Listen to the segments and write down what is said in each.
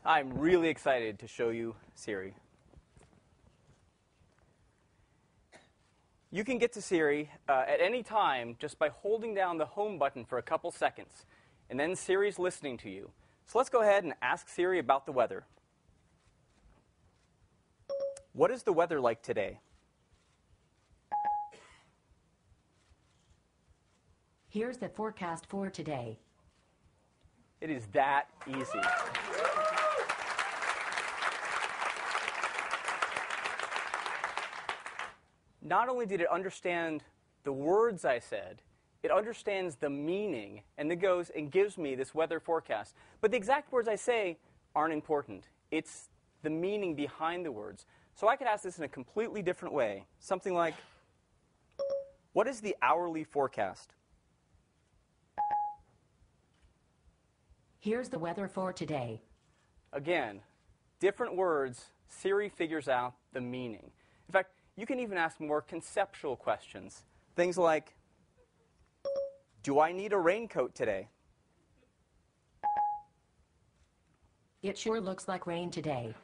I'm really excited to show you Siri. You can get to Siri at any time just by holding down the home button for a couple seconds, and then Siri's listening to you. So let's go ahead and ask Siri about the weather. What is the weather like today? Here's the forecast for today. It is that easy. Not only did it understand the words I said, it understands the meaning, and it goes and gives me this weather forecast. But the exact words I say aren't important. It's the meaning behind the words. So I could ask this in a completely different way. Something like, what is the hourly forecast? Here's the weather for today. Again, different words, Siri figures out the meaning. In fact, you can even ask more conceptual questions. Things like, do I need a raincoat today? It sure looks like rain today.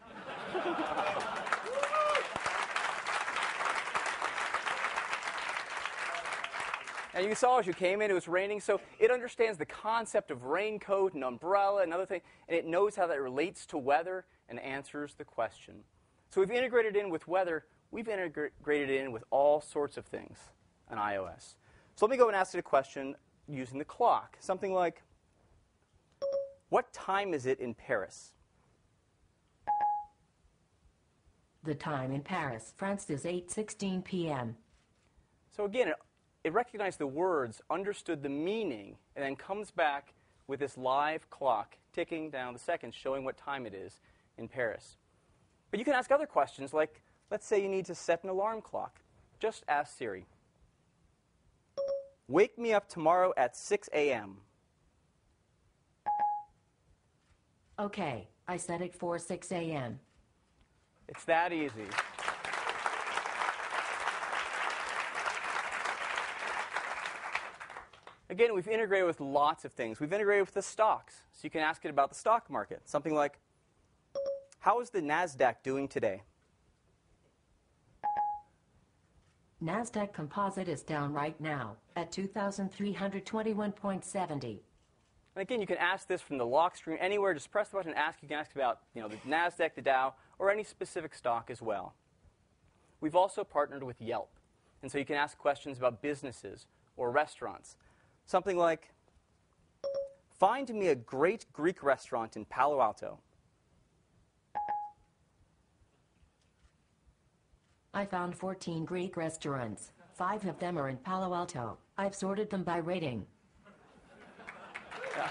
And you saw as you came in, it was raining, so it understands the concept of raincoat and umbrella and other things, and it knows how that relates to weather and answers the question. So we've integrated in with weather. We've integrated in with all sorts of things on iOS. So let me go and ask it a question using the clock. Something like, what time is it in Paris? The time in Paris, France is 8:16 p.m. So again, it recognized the words, understood the meaning, and then comes back with this live clock ticking down the seconds, showing what time it is in Paris. But you can ask other questions, like, let's say you need to set an alarm clock. Just ask Siri. Wake me up tomorrow at 6 a.m. Okay, I set it for 6 a.m. It's that easy. Again, we've integrated with lots of things. We've integrated with the stocks, so you can ask it about the stock market. Something like, how is the NASDAQ doing today? NASDAQ Composite is down right now at 2,321.70. And again, you can ask this from the lock screen anywhere. Just press the button and ask. You can ask about the NASDAQ, the Dow, or any specific stock as well. We've also partnered with Yelp. And so you can ask questions about businesses or restaurants. Something like, find me a great Greek restaurant in Palo Alto. I found 14 Greek restaurants. 5 of them are in Palo Alto. I've sorted them by rating. Yeah.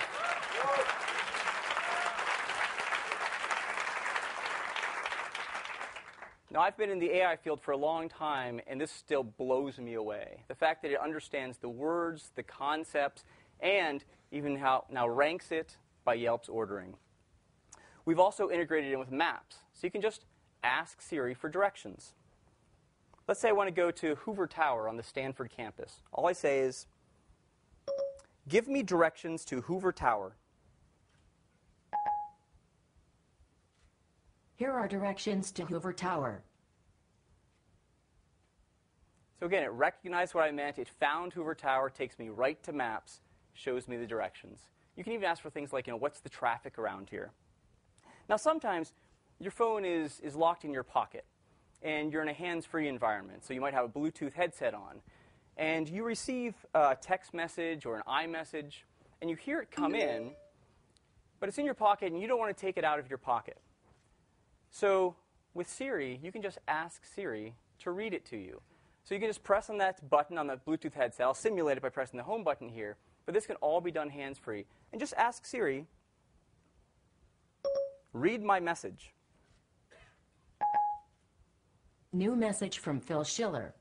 Now, I've been in the AI field for a long time, and this still blows me away. The fact that it understands the words, the concepts, and even how now ranks it by Yelp's ordering. We've also integrated in with maps, so you can just ask Siri for directions. Let's say I want to go to Hoover Tower on the Stanford campus. All I say is, give me directions to Hoover Tower. Here are directions to Hoover Tower. So again, it recognized what I meant. It found Hoover Tower, takes me right to maps, shows me the directions. You can even ask for things like, what's the traffic around here? Now, sometimes your phone is locked in your pocket, and you're in a hands-free environment. So you might have a Bluetooth headset on, and you receive a text message or an iMessage, and you hear it come in, but it's in your pocket, and you don't want to take it out of your pocket. So with Siri, you can just ask Siri to read it to you. So you can just press on that button on the Bluetooth headset. I'll simulate it by pressing the home button here, but this can all be done hands-free. And just ask Siri, read my message. New message from Phil Schiller.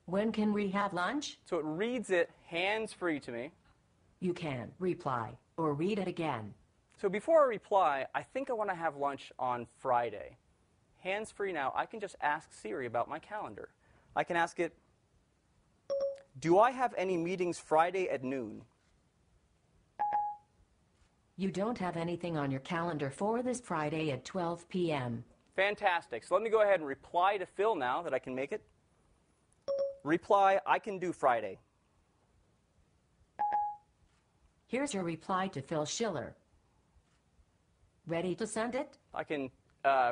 When can we have lunch? So it reads it hands-free to me. You can reply or read it again. So before I reply, I think I want to have lunch on Friday. Hands-free now, I can just ask Siri about my calendar. I can ask it, do I have any meetings Friday at noon? You don't have anything on your calendar for this Friday at 12 p.m. Fantastic. So let me go ahead and reply to Phil now that I can make it. Reply, I can do Friday. Here's your reply to Phil Schiller. Ready to send it? I can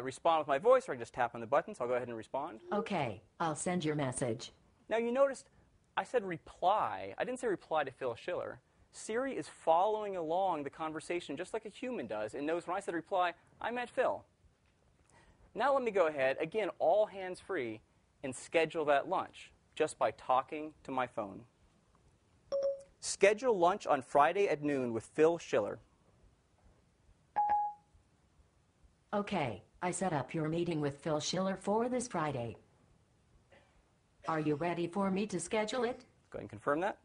respond with my voice, or I can just tap on the button, so I'll go ahead and respond. Okay, I'll send your message. Now you noticed I said reply. I didn't say reply to Phil Schiller. Siri is following along the conversation just like a human does and knows when I said reply, I meant Phil. Now let me go ahead, again, all hands-free, and schedule that lunch just by talking to my phone. Schedule lunch on Friday at noon with Phil Schiller. Okay, I set up your meeting with Phil Schiller for this Friday. Are you ready for me to schedule it? Go ahead and confirm that.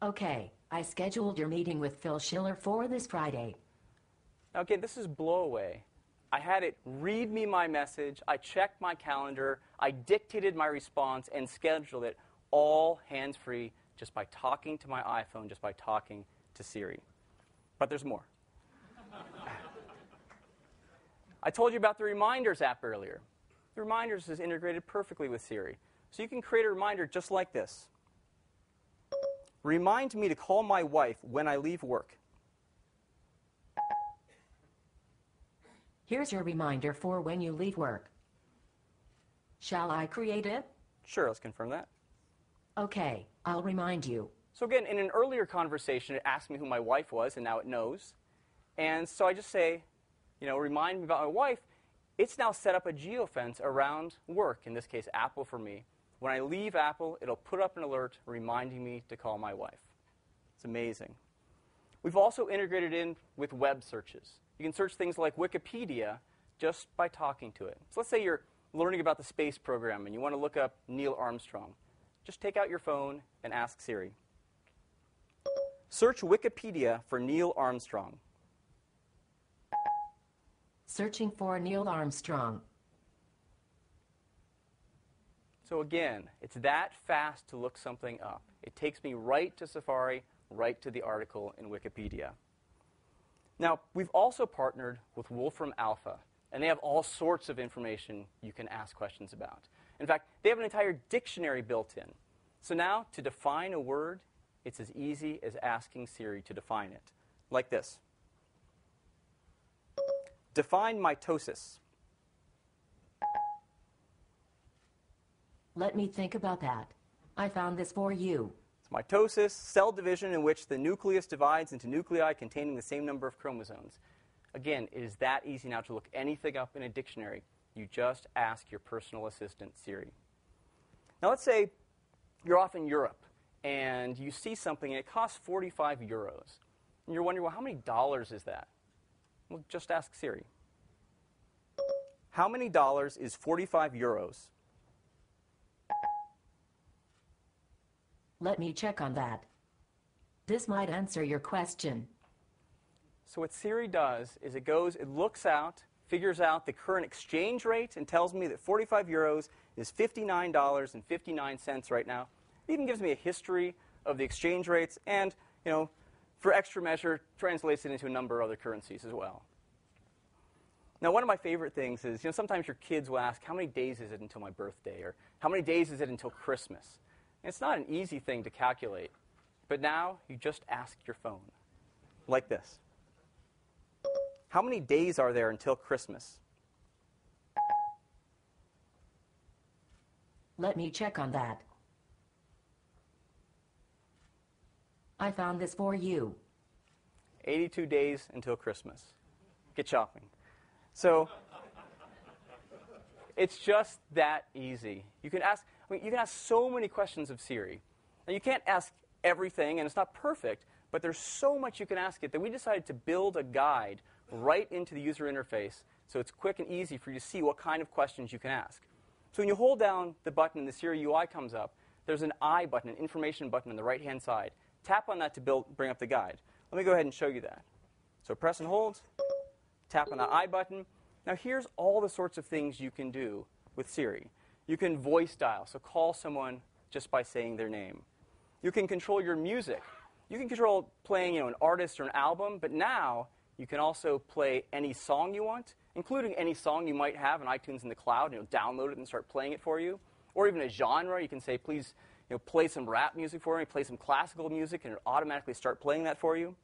Okay, I scheduled your meeting with Phil Schiller for this Friday. Now again, this is blow away. I had it read me my message, I checked my calendar, I dictated my response, and scheduled it all hands-free just by talking to my iPhone, just by talking to Siri. But there's more. I told you about the Reminders app earlier. The Reminders is integrated perfectly with Siri. So you can create a reminder just like this. Remind me to call my wife when I leave work. Here's your reminder for when you leave work. Shall I create it? Sure, let's confirm that. Okay, I'll remind you. So again, in an earlier conversation, it asked me who my wife was, and now it knows. And so I just say, remind me about my wife. It's now set up a geofence around work, in this case, Apple for me. When I leave Apple, it'll put up an alert reminding me to call my wife. It's amazing. We've also integrated in with web searches. You can search things like Wikipedia just by talking to it. So let's say you're learning about the space program and you want to look up Neil Armstrong. Just take out your phone and ask Siri. Search Wikipedia for Neil Armstrong. Searching for Neil Armstrong. So again, it's that fast to look something up. It takes me right to Safari, right to the article in Wikipedia. Now, we've also partnered with Wolfram Alpha, and they have all sorts of information you can ask questions about. In fact, they have an entire dictionary built in. So now, to define a word, it's as easy as asking Siri to define it, like this. Define mitosis. Let me think about that. I found this for you. It's mitosis, cell division in which the nucleus divides into nuclei containing the same number of chromosomes. Again, it is that easy now to look anything up in a dictionary. You just ask your personal assistant, Siri. Now let's say you're off in Europe and you see something and it costs 45 euros. And you're wondering, well, how many dollars is that? Well, just ask Siri. How many dollars is 45 euros? Let me check on that. This might answer your question. So what Siri does is it looks out, figures out the current exchange rate, and tells me that 45 euros is $59.59 right now. It even gives me a history of the exchange rates, and for extra measure, translates it into a number of other currencies as well. Now, one of my favorite things is, sometimes your kids will ask, how many days is it until my birthday? Or how many days is it until Christmas? And it's not an easy thing to calculate. But now, you just ask your phone, like this. How many days are there until Christmas? Let me check on that. I found this for you. 82 days until Christmas. Get shopping. So it's just that easy. You can ask so many questions of Siri. Now, you can't ask everything, and it's not perfect, but there's so much you can ask it that we decided to build a guide right into the user interface so it's quick and easy for you to see what kind of questions you can ask. So when you hold down the button and the Siri UI comes up, there's an I button, an information button on the right-hand side. Tap on that to bring up the guide. Let me go ahead and show you that. So press and hold, tap on the I button. Now here's all the sorts of things you can do with Siri. You can voice dial, so call someone just by saying their name. You can control your music. You can control playing an artist or an album, but now you can also play any song you want, including any song you might have in iTunes in the cloud. Download it and start playing it for you. Or even a genre. You can say, please play some rap music for me, play some classical music, and it'll automatically start playing that for you.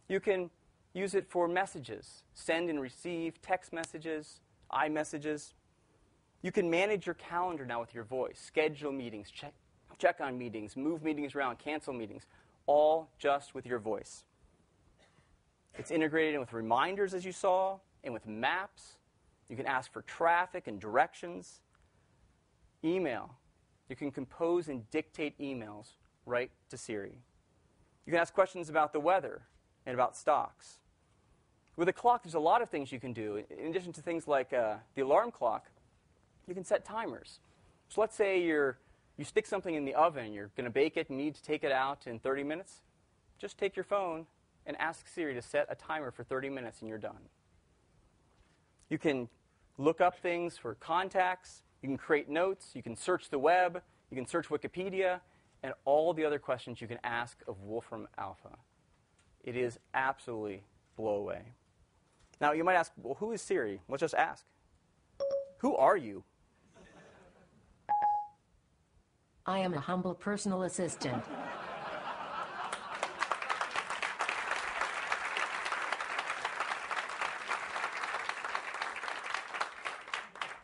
You can use it for messages, send and receive text messages, iMessages. You can manage your calendar now with your voice, schedule meetings, check on meetings, move meetings around, cancel meetings, all just with your voice. It's integrated in with reminders, as you saw, and with maps. You can ask for traffic and directions. Email. You can compose and dictate emails right to Siri. You can ask questions about the weather and about stocks. With a clock, there's a lot of things you can do. In addition to things like the alarm clock, you can set timers. So let's say you stick something in the oven, you're going to bake it, and you need to take it out in 30 minutes. Just take your phone and ask Siri to set a timer for 30 minutes, and you're done. You can look up things for contacts. You can create notes. You can search the web. You can search Wikipedia, and all the other questions you can ask of Wolfram Alpha. It is absolutely blow away. Now, you might ask, well, who is Siri? Let's just ask. Who are you? I am a humble personal assistant.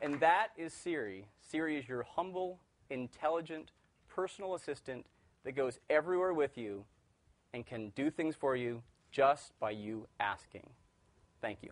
And that is Siri. Siri is your humble, intelligent, personal assistant that goes everywhere with you and can do things for you just by you asking. Thank you.